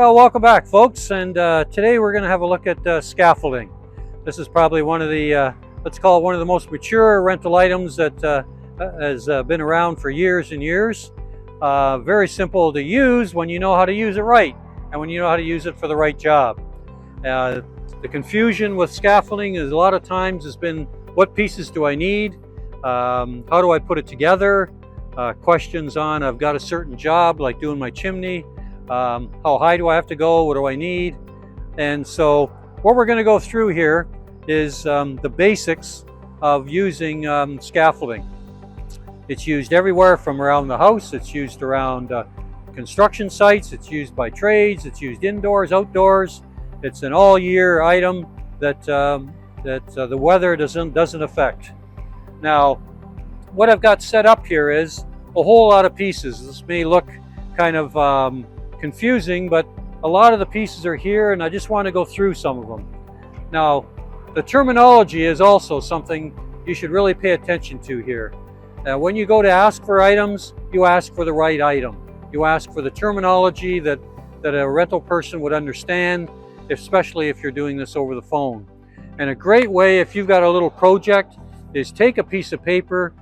Well, welcome back, folks, and today we're going to have a look at scaffolding. This is probably one of the, let's call it one of the most mature rental items that has been around for years and years. Very simple to use when you know how to use it right, and when you know how to use it for the right job. The confusion with scaffolding is a lot of times has been, what pieces do I need? How do I put it together? Questions on, I've got a certain job, like doing my chimney. How high do I have to go? What do I need? And so what we're going to go through here is the basics of using scaffolding. It's used everywhere from around the house. It's used around construction sites. It's used by trades. It's used indoors, outdoors. It's an all-year item that the weather doesn't affect. Now, what I've got set up here is a whole lot of pieces. This may look kind of confusing, but a lot of the pieces are here, and I just want to go through some of them. Now, the terminology is also something you should really pay attention to here. When you go to ask for items, you ask for the right item. You ask for the terminology that a rental person would understand, especially if you're doing this over the phone. And a great way, if you've got a little project, is take a piece of paper,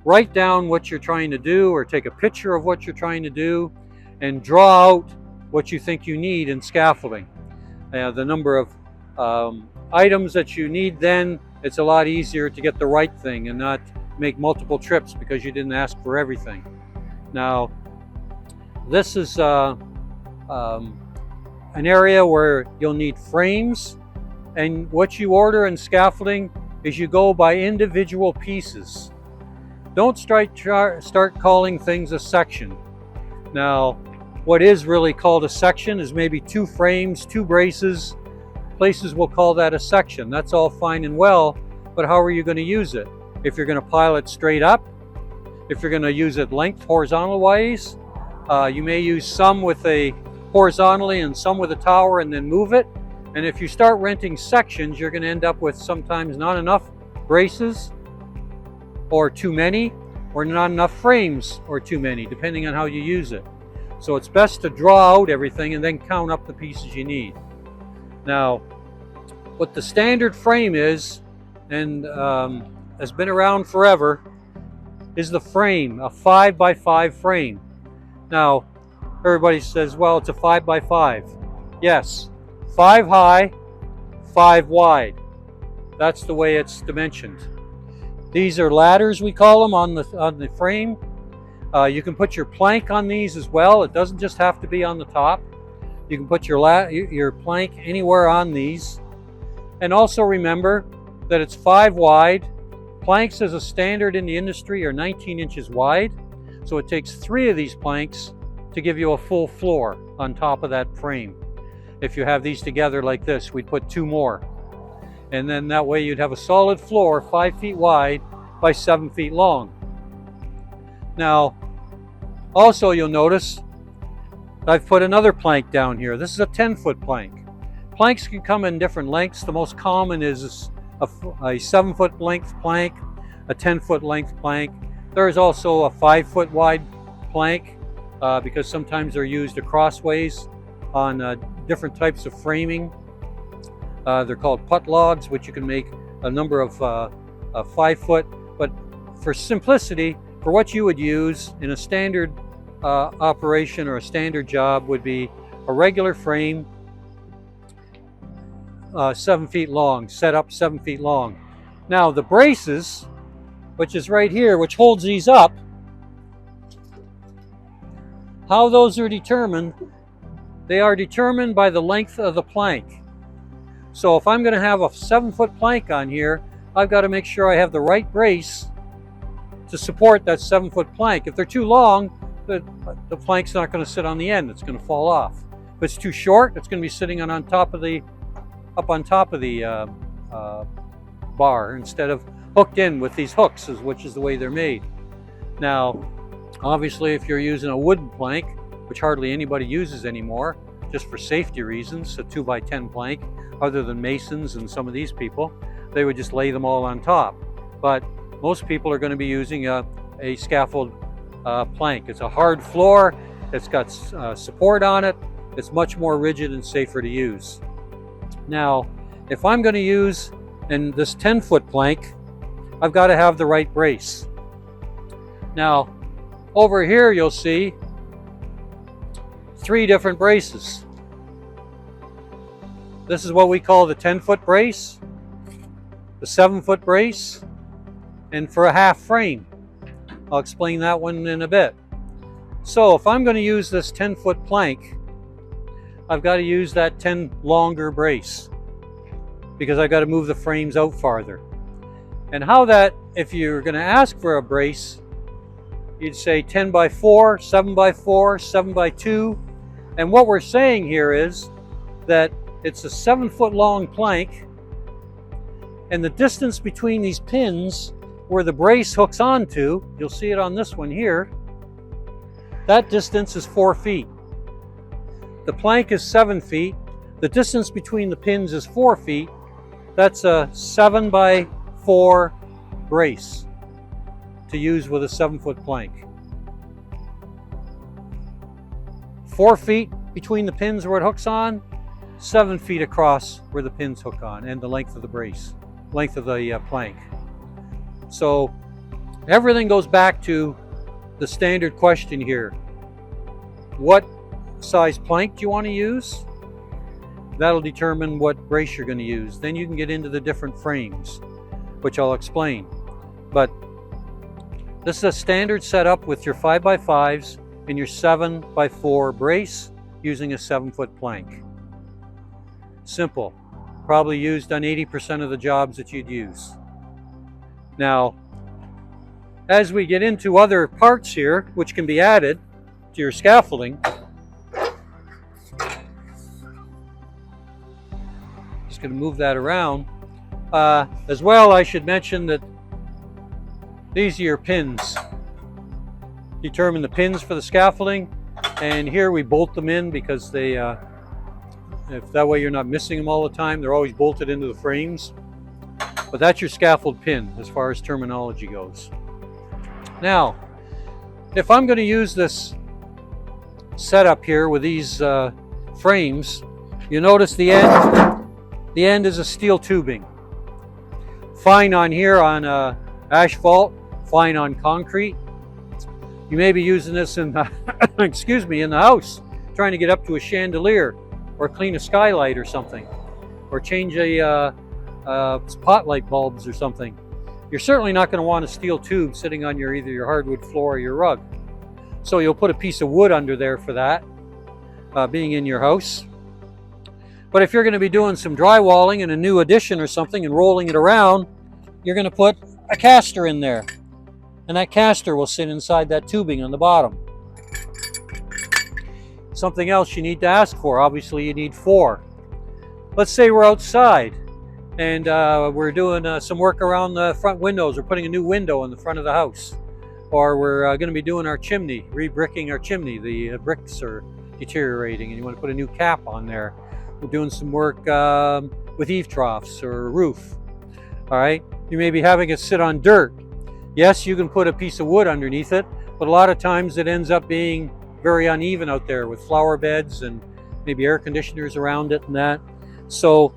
write down what you're trying to do, or take a picture of what you're trying to do, and draw out what you think you need in scaffolding. The number of items that you need, then it's a lot easier to get the right thing and not make multiple trips because you didn't ask for everything. Now, this is an area where you'll need frames, and what you order in scaffolding is you go by individual pieces. Don't start calling things a section. Now, what is really called a section is maybe 2 frames, 2 braces. Places will call that a section. That's all fine and well, but how are you going to use it? If you're going to pile it straight up, if you're going to use it length horizontal wise, you may use some with a horizontally and some with a tower and then move it. And if you start renting sections, you're going to end up with sometimes not enough braces or too many, or not enough frames or too many, depending on how you use it. So it's best to draw out everything and then count up the pieces you need. Now, what the standard frame is, and has been around forever, is the frame, a 5x5 frame. Now, everybody says, well, it's a 5x5. Yes, 5 high, 5 wide. That's the way it's dimensioned. These are ladders, we call them, on the frame. You can put your plank on these as well. It doesn't just have to be on the top. You can put your plank anywhere on these. And also remember that it's 5 wide. Planks as a standard in the industry are 19 inches wide. So it takes 3 of these planks to give you a full floor on top of that frame. If you have these together like this, we'd put 2 more. And then that way you'd have a solid floor 5 feet wide by 7 feet long. Now, also you'll notice I've put another plank down here. This is a 10-foot plank. Planks can come in different lengths. The most common is a 7-foot length plank, a 10-foot length plank. There is also a 5-foot wide plank because sometimes they're used crossways on different types of framing. They're called putt logs, which you can make a number of 5-foot. But for simplicity, for what you would use in a standard operation or a standard job would be a regular frame, 7 feet long, set up 7 feet long. Now the braces, which is right here, which holds these up, how those are determined, they are determined by the length of the plank. So if I'm going to have a 7-foot plank on here, I've got to make sure I have the right brace to support that 7-foot plank. If they're too long, the plank's not going to sit on the end. It's going to fall off. If it's too short, it's going to be sitting up on top of the bar instead of hooked in with these hooks, which is the way they're made. Now, obviously, if you're using a wooden plank, which hardly anybody uses anymore, just for safety reasons, a 2x10 plank, other than masons and some of these people, they would just lay them all on top. But most people are going to be using a scaffold plank. It's a hard floor. It's got support on it. It's much more rigid and safer to use. Now, if I'm going to use in this 10-foot plank, I've got to have the right brace. Now, over here you'll see 3 different braces. This is what we call the 10-foot brace, the 7-foot brace, and for a half frame. I'll explain that one in a bit. So if I'm going to use this 10-foot plank, I've got to use that 10 longer brace because I've got to move the frames out farther. And how that, if you're going to ask for a brace, you'd say 10 by 4, 7 by 4, 7 by 2. And what we're saying here is that it's a 7-foot long plank, and the distance between these pins where the brace hooks onto, you'll see it on this one here, that distance is 4 feet. The plank is 7 feet. The distance between the pins is 4 feet. That's a 7 by 4 brace to use with a 7-foot plank. 4 feet between the pins where it hooks on, 7 feet across where the pins hook on, and the length of the brace, length of the plank. So everything goes back to the standard question here. What size plank do you want to use? That'll determine what brace you're going to use. Then you can get into the different frames, which I'll explain. But this is a standard setup with your 5x5s and your 7x4 brace using a 7-foot plank. Simple. Probably used on 80% of the jobs that you'd use. Now, as we get into other parts here, which can be added to your scaffolding, just going to move that around. As well, I should mention that these are your pins. Determine the pins for the scaffolding, and here we bolt them in because they, if that way you're not missing them all the time. They're always bolted into the frames. But that's your scaffold pin as far as terminology goes. Now, if I'm going to use this setup here with these frames, you notice the end is a steel tubing. Fine on here on asphalt, fine on concrete. You may be using this in the, excuse me, in the house, trying to get up to a chandelier or clean a skylight or something, or change a spotlight bulbs or something. You're certainly not going to want a steel tube sitting on your either your hardwood floor or your rug. So you'll put a piece of wood under there for that, being in your house. But if you're going to be doing some drywalling in a new addition or something and rolling it around, you're going to put a caster in there. And that caster will sit inside that tubing on the bottom. Something else you need to ask for, obviously you need 4. Let's say we're outside and we're doing some work around the front windows. We're putting a new window in the front of the house. Or we're going to be doing our chimney, re-bricking our chimney. The bricks are deteriorating and you want to put a new cap on there. We're doing some work with eave troughs or roof. All right, you may be having it sit on dirt. Yes, you can put a piece of wood underneath it, but a lot of times it ends up being very uneven out there with flower beds and maybe air conditioners around it and that. So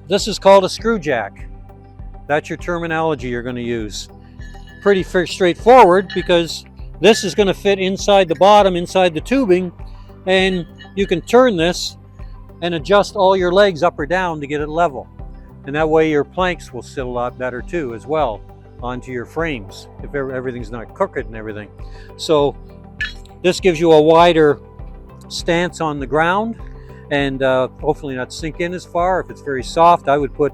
this is called a screw jack. That's your terminology you're going to use. Pretty straightforward because this is going to fit inside the bottom, inside the tubing, and you can turn this and adjust all your legs up or down to get it level. And that way your planks will sit a lot better too as well onto your frames if everything's not crooked and everything. So this gives you a wider stance on the ground and hopefully not sink in as far. If it's very soft, I would put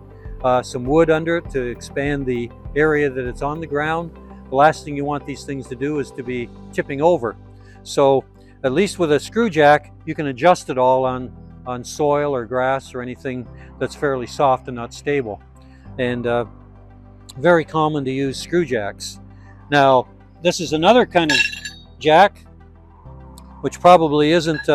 some wood under it to expand the area that it's on the ground. The last thing you want these things to do is to be tipping over. So at least with a screw jack, you can adjust it all on soil or grass or anything that's fairly soft and not stable. And very common to use screw jacks. Now, this is another kind of jack, which probably isn't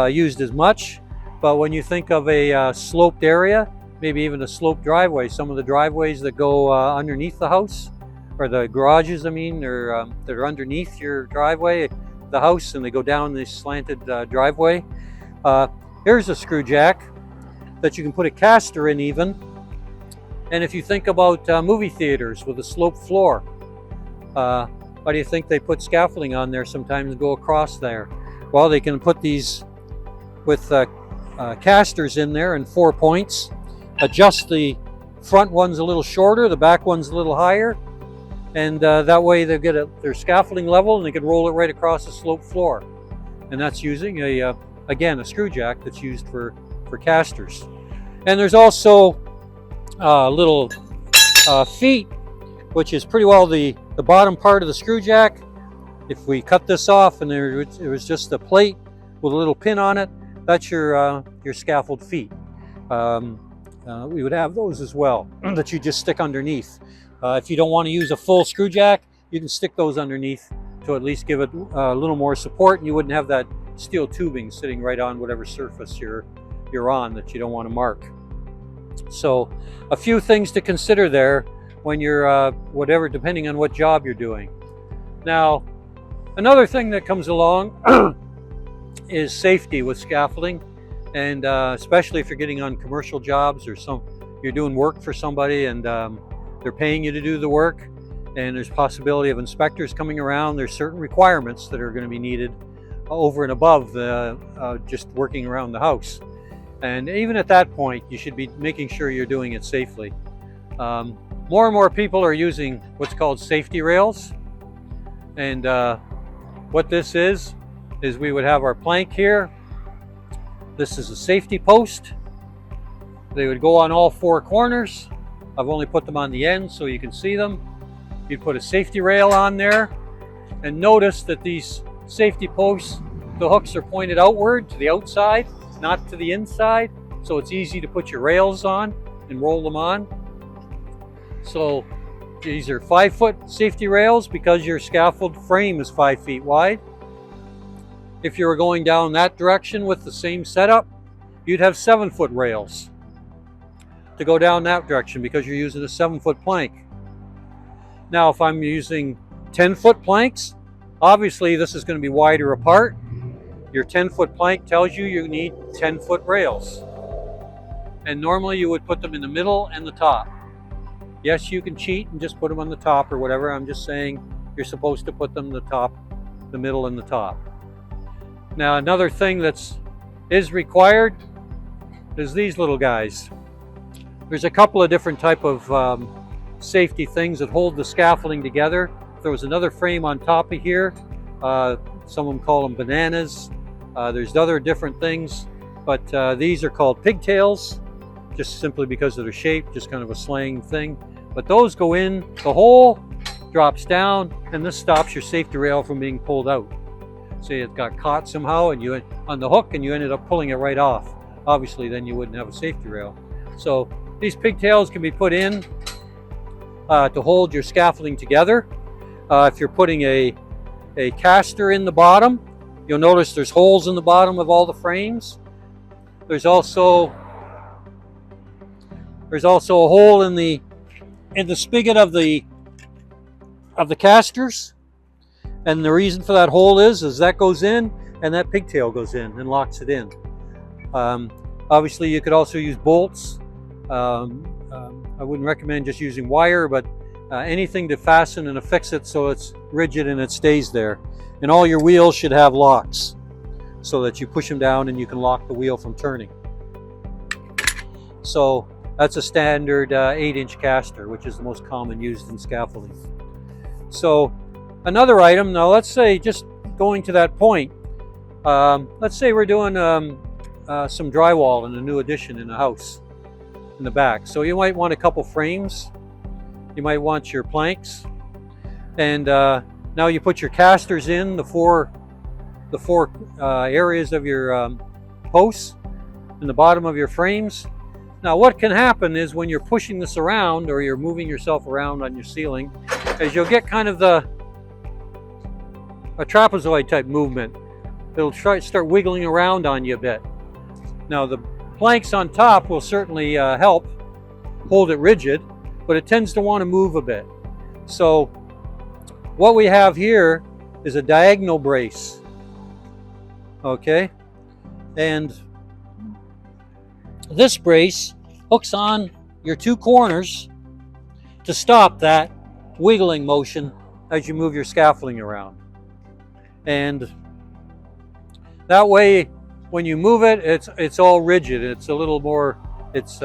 used as much, but when you think of a sloped area, maybe even a sloped driveway, some of the driveways that go underneath the house, or the garages, I mean, or that are underneath your driveway, the house and they go down this slanted driveway. Here's a screw jack that you can put a caster in even. And if you think about movie theaters with a sloped floor, why do you think they put scaffolding on there sometimes go across there? Well, they can put these with casters in there and 4 points, adjust the front one's a little shorter, the back one's a little higher, and that way they get their scaffolding level and they can roll it right across the sloped floor. And that's using again a screw jack that's used for casters. And there's also little feet, which is pretty well the bottom part of the screw jack. If we cut this off and there was just a plate with a little pin on it, that's your scaffold feet. We would have those as well that you just stick underneath. If you don't want to use a full screw jack, you can stick those underneath to at least give it a little more support, and you wouldn't have that steel tubing sitting right on whatever surface you're on that you don't want to mark. So a few things to consider there when you're whatever, depending on what job you're doing. Now, another thing that comes along is safety with scaffolding, and especially if you're getting on commercial jobs or you're doing work for somebody and they're paying you to do the work, and there's possibility of inspectors coming around. There's certain requirements that are going to be needed over and above just working around the house. And even at that point, you should be making sure you're doing it safely. More and more people are using what's called safety rails. And what this is we would have our plank here. This is a safety post. They would go on all 4 corners. I've only put them on the end so you can see them. You'd put a safety rail on there. And notice that these safety posts, the hooks are pointed outward to the outside, not to the inside, so it's easy to put your rails on and roll them on. So these are 5-foot safety rails because your scaffold frame is 5 feet wide. If you were going down that direction with the same setup, you'd have 7-foot rails to go down that direction because you're using a 7-foot plank. Now, if I'm using 10-foot planks, obviously this is going to be wider apart. Your 10-foot plank tells you need 10-foot rails. And normally you would put them in the middle and the top. Yes, you can cheat and just put them on the top or whatever. I'm just saying you're supposed to put them the top, the middle, and the top. Now, another thing is required is these little guys. There's a couple of different type of safety things that hold the scaffolding together. There was another frame on top of here. Some of them call them bananas. There's other different things, but these are called pigtails, just simply because of their shape, just kind of a slang thing. But those go in, the hole drops down, and this stops your safety rail from being pulled out. Say it got caught somehow and you on the hook and you ended up pulling it right off. Obviously, then you wouldn't have a safety rail. So these pigtails can be put in to hold your scaffolding together. If you're putting a caster in the bottom, you'll notice there's holes in the bottom of all the frames. There's also a hole in the spigot of the casters, and the reason for that hole is that goes in and that pigtail goes in and locks it in. Obviously, you could also use bolts. I wouldn't recommend just using wire, but anything to fasten and affix it so it's rigid and it stays there. And all your wheels should have locks so that you push them down and you can lock the wheel from turning. So that's a standard 8-inch caster, which is the most common used in scaffolding. So another item, now let's say, just going to that point, let's say we're doing some drywall in a new addition in a house in the back. So you might want a couple frames. You might want your planks, and now you put your casters in the four areas of your posts in the bottom of your frames. Now, what can happen is when you're pushing this around or you're moving yourself around on your ceiling, is you'll get kind of a trapezoid type movement. It'll start wiggling around on you a bit. Now, the planks on top will certainly help hold it rigid, but it tends to want to move a bit. So what we have here is a diagonal brace. Okay, and this brace hooks on your two corners to stop that wiggling motion as you move your scaffolding around. And that way, when you move it, it's all rigid. It's a little more, it's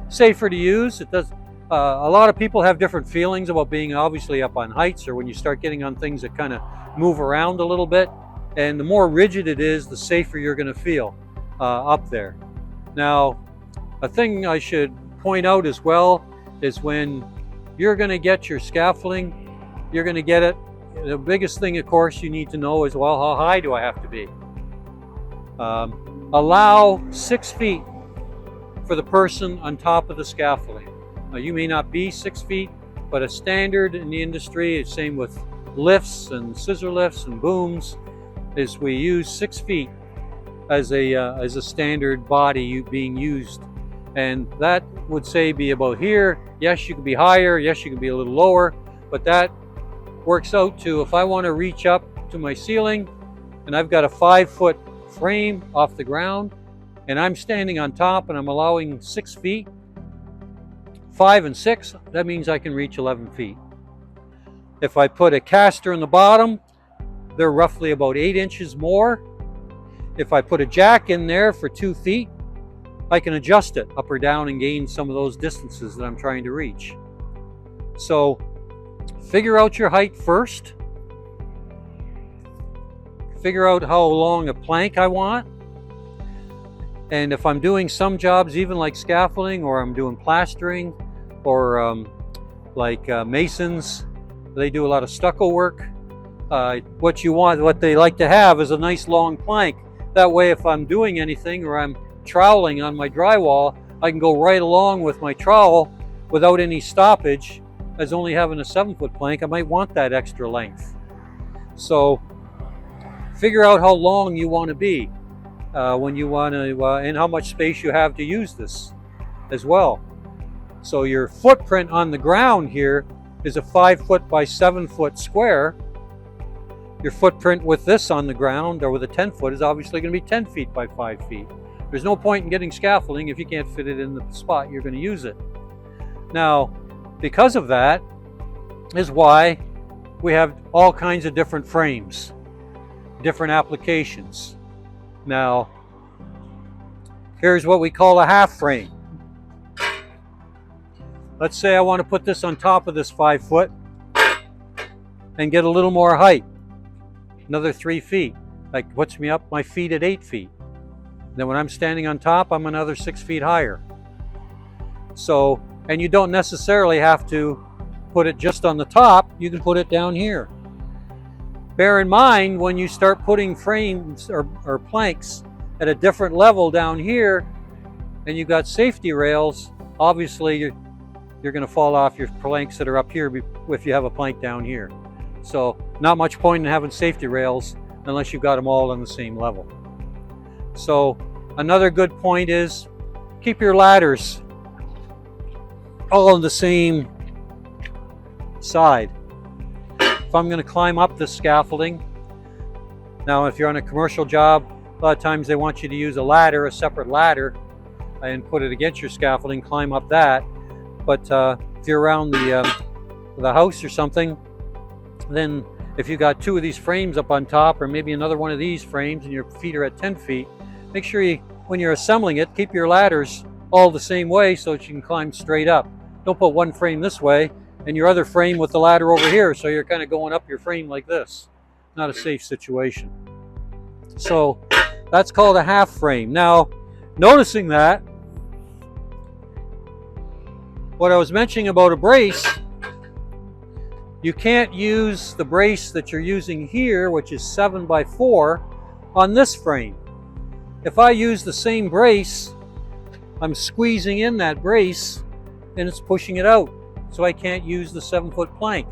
safer to use. It does. A lot of people have different feelings about being obviously up on heights, or when you start getting on things that kind of move around a little bit. And the more rigid it is, the safer you're going to feel up there. Now, a thing I should point out as well is when you're going to get your scaffolding, you're going to get it. The biggest thing, of course, you need to know is, well, how high do I have to be? Allow 6 feet for the person on top of the scaffolding. Now, you may not be 6 feet, but a standard in the industry, same with lifts and scissor lifts and booms, is we use 6 feet as a standard body being used. And that would say be about here. Yes, you can be higher. Yes, you can be a little lower, but that works out to, if I want to reach up to my ceiling and I've got a 5-foot frame off the ground and I'm standing on top and I'm allowing 6 feet, 5 and 6, that means I can reach 11 feet. If I put a caster in the bottom, they're roughly about 8 inches more. If I put a jack in there for 2 feet, I can adjust it up or down and gain some of those distances that I'm trying to reach. So figure out your height first. Figure out how long a plank I want. And if I'm doing some jobs, even like scaffolding, or I'm doing plastering, or masons, they do a lot of stucco work. What they like to have is a nice long plank. That way, if I'm doing anything or I'm troweling on my drywall, I can go right along with my trowel without any stoppage. As only having a 7-foot plank, I might want that extra length. So figure out how long you want to be when you want to, and how much space you have to use this as well. So your footprint on the ground here is a 5-foot by 7-foot square. Your footprint with this on the ground, or with a 10-foot, is obviously going to be 10 feet by 5 feet. There's no point in getting scaffolding if you can't fit it in the spot you're going to use it. Now, because of that is why we have all kinds of different frames, different applications. Now, here's what we call a half frame. Let's say I want to put this on top of this 5-foot and get a little more height, another 3 feet. That puts me up my feet at 8 feet. Then when I'm standing on top, I'm another 6 feet higher. So, and you don't necessarily have to put it just on the top, you can put it down here. Bear in mind, when you start putting frames or planks at a different level down here, and you've got safety rails, obviously you're going to fall off your planks that are up here if you have a plank down here. So not much point in having safety rails unless you've got them all on the same level. So another good point is keep your ladders all on the same side. If I'm going to climb up this scaffolding, now if you're on a commercial job, a lot of times they want you to use a ladder, a separate ladder, and put it against your scaffolding, climb up that. But if you're around the house or something, then if you got 2 of these frames up on top, or maybe another one of these frames, and your feet are at 10 feet, make sure when you're assembling it, keep your ladders all the same way so that you can climb straight up. Don't put one frame this way and your other frame with the ladder over here, so you're kind of going up your frame like this. Not a safe situation. So that's called a half frame. Now, noticing that, what I was mentioning about a brace, you can't use the brace that you're using here, which is 7 by 4, on this frame. If I use the same brace, I'm squeezing in that brace and it's pushing it out. So I can't use the 7-foot plank.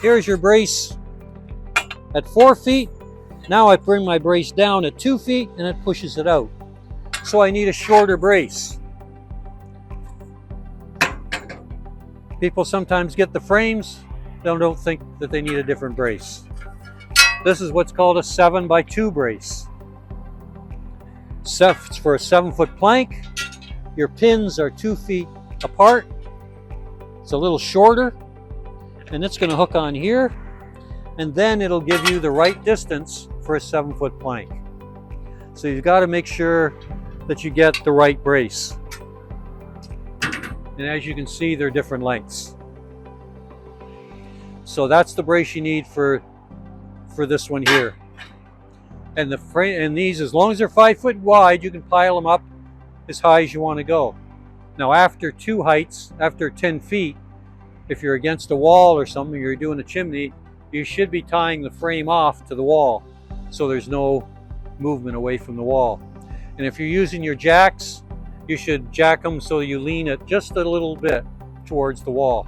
Here's your brace at 4 feet. Now I bring my brace down at 2 feet and it pushes it out. So I need a shorter brace. People sometimes get the frames, they don't think that they need a different brace. This is what's called a 7x2 brace. It's for a 7-foot plank. Your pins are 2 feet apart. It's a little shorter, and it's going to hook on here, and then it'll give you the right distance for a 7-foot plank. So you've got to make sure that you get the right brace. And as you can see, they're different lengths. So that's the brace you need for this one here. And the frame, and these, as long as they're 5 foot wide, you can pile them up as high as you want to go. Now after 2 heights, after 10 feet, if you're against a wall or something, you're doing a chimney, you should be tying the frame off to the wall so there's no movement away from the wall. And if you're using your jacks, you should jack them so you lean it just a little bit towards the wall.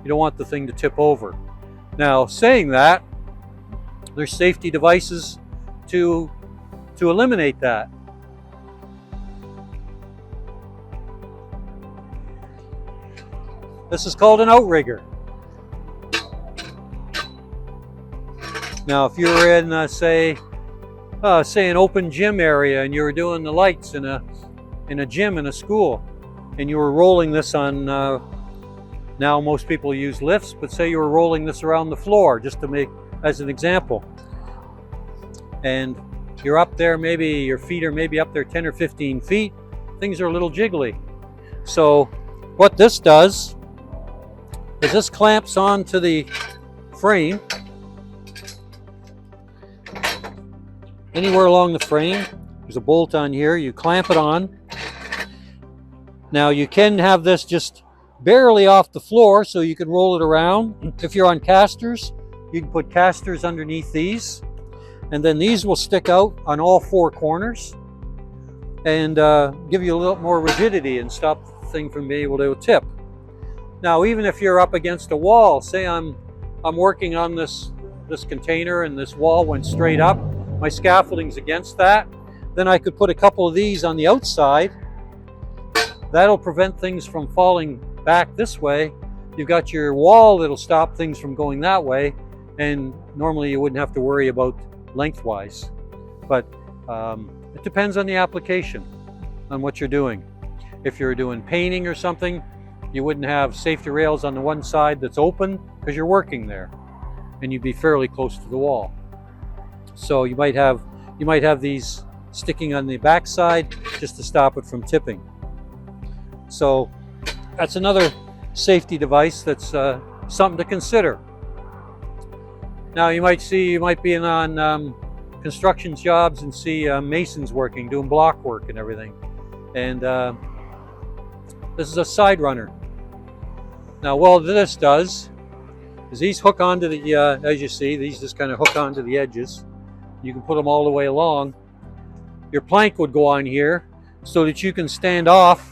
You don't want the thing to tip over. Now, saying that, there's safety devices to eliminate that. This is called an outrigger. Now, if you're in, say an open gym area and you were doing the lights in a gym in a school, and you were rolling this on, now most people use lifts, but say you were rolling this around the floor, just to make as an example, and you're up there, maybe your feet are maybe up there 10 or 15 feet, things are a little jiggly. So what this does is this clamps onto the frame anywhere along the frame. There's a bolt on here, you clamp it on. Now you can have this just barely off the floor so you can roll it around. If you're on casters, you can put casters underneath these, and then these will stick out on all 4 corners and give you a little more rigidity and stop the thing from being able to tip. Now even if you're up against a wall, say I'm working on this container and this wall went straight up, my scaffolding's against that, then I could put a couple of these on the outside. That'll prevent things from falling back this way. You've got your wall that'll stop things from going that way, and normally you wouldn't have to worry about lengthwise. But it depends on the application, on what you're doing. If you're doing painting or something, you wouldn't have safety rails on the one side that's open because you're working there, and you'd be fairly close to the wall. So you might have these sticking on the back side just to stop it from tipping. So that's another safety device that's something to consider. Now you might be on construction jobs and see masons working, doing block work and everything. And this is a side runner. Now what this does is these hook onto the, as you see, these just kind of hook onto the edges. You can put them all the way along. Your plank would go on here so that you can stand off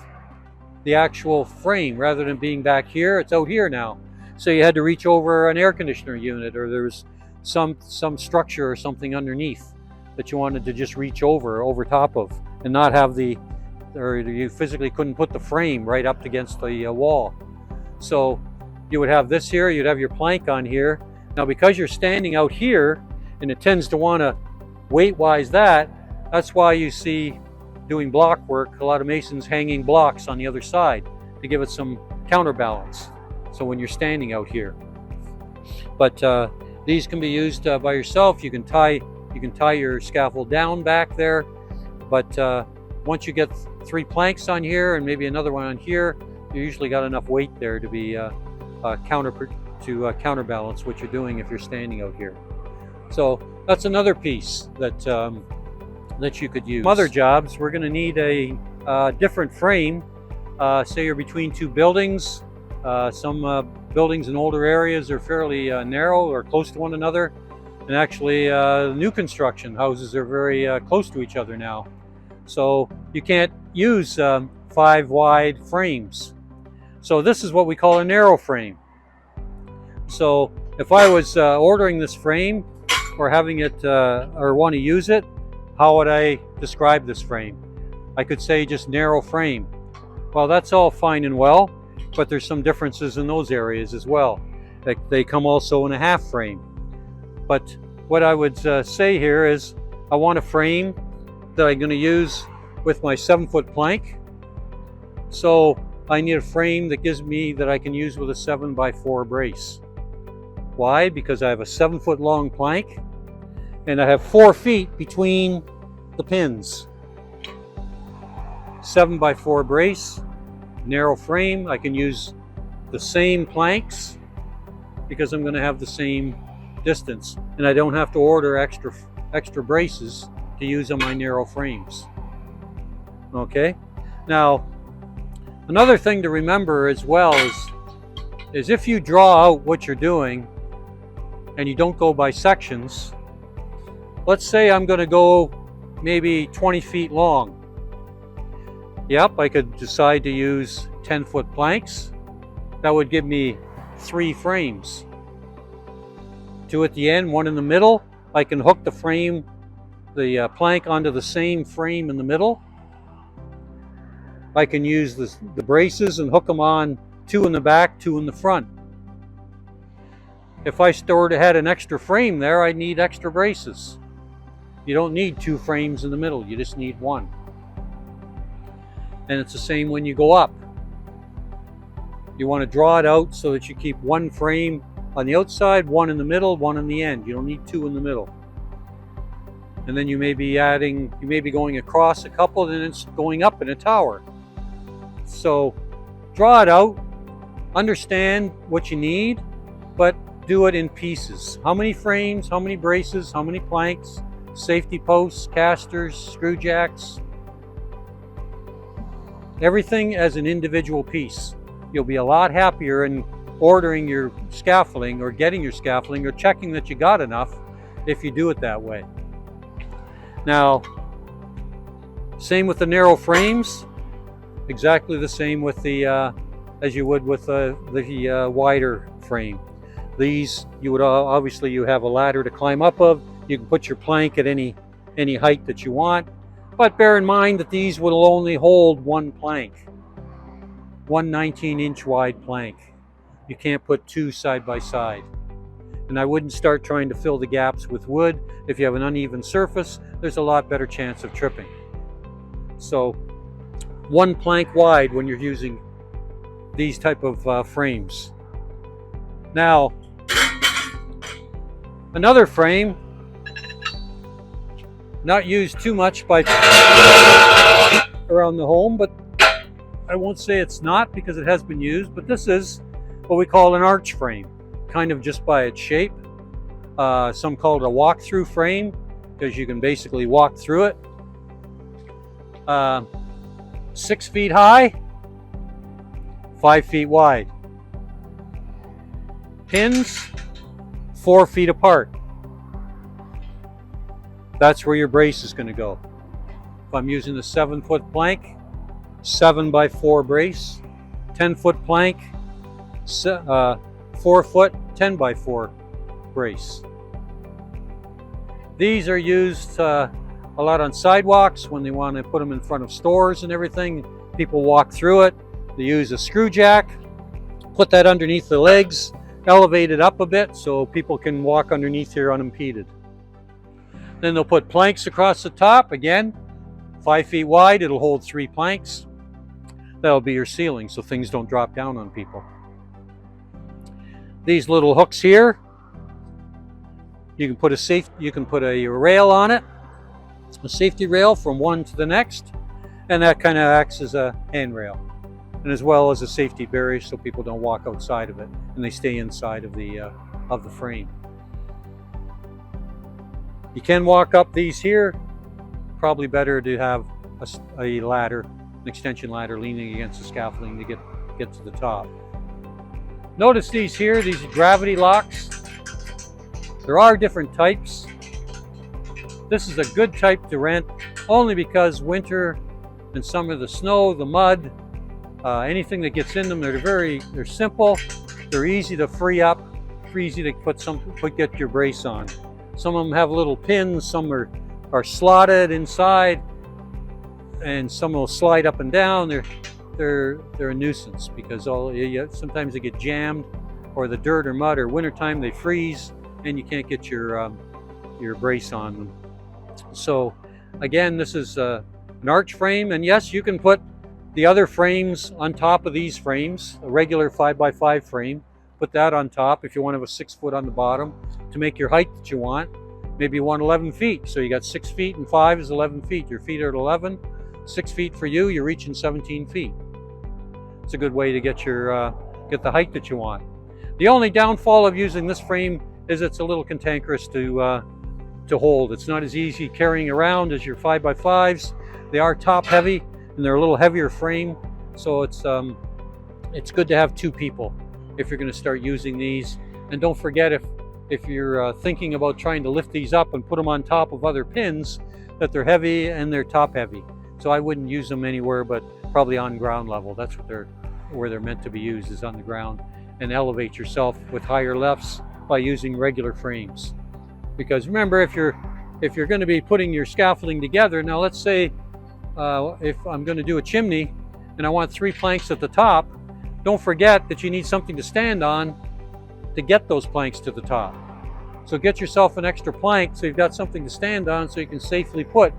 the actual frame rather than being back here. It's out here now. So you had to reach over an air conditioner unit, or there's some structure or something underneath that you wanted to just reach over top of, and not have or you physically couldn't put the frame right up against the wall. So you would have this here, you'd have your plank on here. Now because you're standing out here, and it tends to want to weight-wise that's why you see doing block work, a lot of masons hanging blocks on the other side to give it some counterbalance. So when you're standing out here. But these can be used by yourself. You can tie your scaffold down back there. But once you get 3 planks on here and maybe another one on here, you usually got enough weight there to be counterbalance what you're doing if you're standing out here. So that's another piece that you could use. Some other jobs, we're going to need a different frame. Say you're between 2 buildings. Some buildings in older areas are fairly narrow or close to one another. And actually, new construction houses are very close to each other now. So you can't use 5 wide frames. So this is what we call a narrow frame. So if I was ordering this frame or having it or want to use it, how would I describe this frame? I could say just narrow frame. Well, that's all fine and well, but there's some differences in those areas as well. They come also in a half frame. But what I would say here is I want a frame that I'm going to use with my 7-foot plank. So I need a frame that I can use with a 7x4 brace. Why? Because I have a 7-foot long plank and I have 4 feet between the pins. 7x4 brace, narrow frame. I can use the same planks because I'm going to have the same distance, and I don't have to order extra braces to use on my narrow frames. Okay, now another thing to remember as well is if you draw out what you're doing and you don't go by sections, let's say I'm going to go maybe 20 feet long. Yep, I could decide to use 10-foot planks. That would give me 3 frames. 2 at the end, 1 in the middle. I can hook the plank onto the same frame in the middle. I can use the braces and hook them on 2 in the back, 2 in the front. If I had an extra frame there, I'd need extra braces. You don't need 2 frames in the middle, you just need 1. And it's the same when you go up. You want to draw it out so that you keep 1 frame on the outside, 1 in the middle, 1 in the end. You don't need 2 in the middle. And then you may be going across a couple, and then it's going up in a tower. So draw it out, understand what you need, but do it in pieces. How many frames, how many braces, how many planks, safety posts, casters, screw jacks. Everything as an individual piece. You'll be a lot happier in ordering your scaffolding or getting your scaffolding or checking that you got enough if you do it that way. Now, same with the narrow frames, exactly the same with the as you would with the wider frame. These, you would obviously you have a ladder to climb up of. You can put your plank at any height that you want, but bear in mind that these will only hold 1 plank, 1 19-inch wide plank. You can't put 2 side by side. And I wouldn't start trying to fill the gaps with wood. If you have an uneven surface, there's a lot better chance of tripping. So 1 plank wide when you're using these type of frames. Now, another frame, not used too much by around the home, but I won't say it's not because it has been used, but this is what we call an arch frame, kind of just by its shape. Some call it a walk-through frame because you can basically walk through it. 6 feet high, 5 feet wide. Pins 4 feet apart. That's where your brace is going to go. If I'm using the 7-foot plank, 7x4 brace, 10-foot plank, 4-foot 10x4 brace. These are used a lot on sidewalks when they want to put them in front of stores and everything. People walk through it. They use a screw jack, put that underneath the legs, elevate it up a bit so people can walk underneath here unimpeded. Then they'll put planks across the top, again, 5 feet wide. It'll hold 3 planks. That'll be your ceiling so things don't drop down on people. These little hooks here, you can put a rail on it, a safety rail from one to the next, and that kind of acts as a handrail, and as well as a safety barrier so people don't walk outside of it and they stay inside of the frame. You can walk up these here. Probably better to have a ladder, an extension ladder leaning against the scaffolding to get to the top. Notice these here, these gravity locks. There are different types. This is a good type to rent only because winter and summer, the snow, the mud, anything that gets in them, they're simple, they're easy to free up, easy to get your brace on. Some of them have little pins, some are slotted inside, and some will slide up and down. they're a nuisance because sometimes they get jammed, or the dirt or mud, or wintertime they freeze and you can't get your brace on them. So again, this is an arch frame, and yes, you can put the other frames on top of these frames, a regular 5x5 frame. Put that on top if you want to have a 6 foot on the bottom to make your height that you want. Maybe you want 11 feet, so you got 6 feet and 5 is 11 feet. Your feet are at 11, 6 feet for you, you're reaching 17 feet. It's a good way to get the height that you want. The only downfall of using this frame is it's a little cantankerous to hold. It's not as easy carrying around as your 5x5s. They are top heavy and they're a little heavier frame, so it's good to have 2 people if you're going to start using these. And don't forget, if you're thinking about trying to lift these up and put them on top of other pins, that they're heavy and they're top heavy. So I wouldn't use them anywhere but probably on ground level. That's where they're meant to be used, is on the ground, and elevate yourself with higher lifts by using regular frames. Because remember, if you're going to be putting your scaffolding together, now let's say if I'm going to do a chimney and I want 3 planks at the top, don't forget that you need something to stand on to get those planks to the top. So get yourself an extra plank so you've got something to stand on, so you can safely put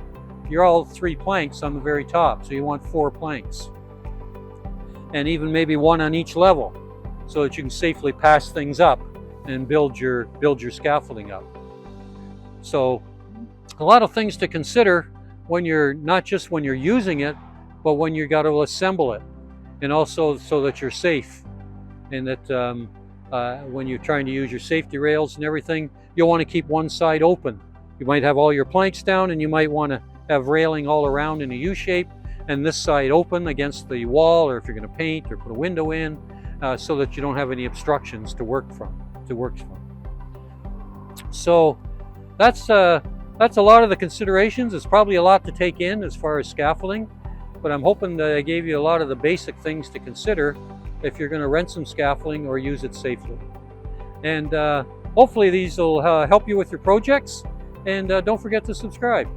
all 3 planks on the very top. So you want 4 planks, and even maybe 1 on each level, so that you can safely pass things up and build your scaffolding up. So a lot of things to consider when you're not just when you're using it, but when you got to assemble it, and also so that you're safe, and that when you're trying to use your safety rails and everything, you'll want to keep one side open. You might have all your planks down, and you might want to have railing all around in a U shape, and this side open against the wall, or if you're going to paint or put a window in, so that you don't have any obstructions to work from. So that's a lot of the considerations. It's probably a lot to take in as far as scaffolding, but I'm hoping that I gave you a lot of the basic things to consider if you're going to rent some scaffolding or use it safely. And hopefully these will help you with your projects, and don't forget to subscribe.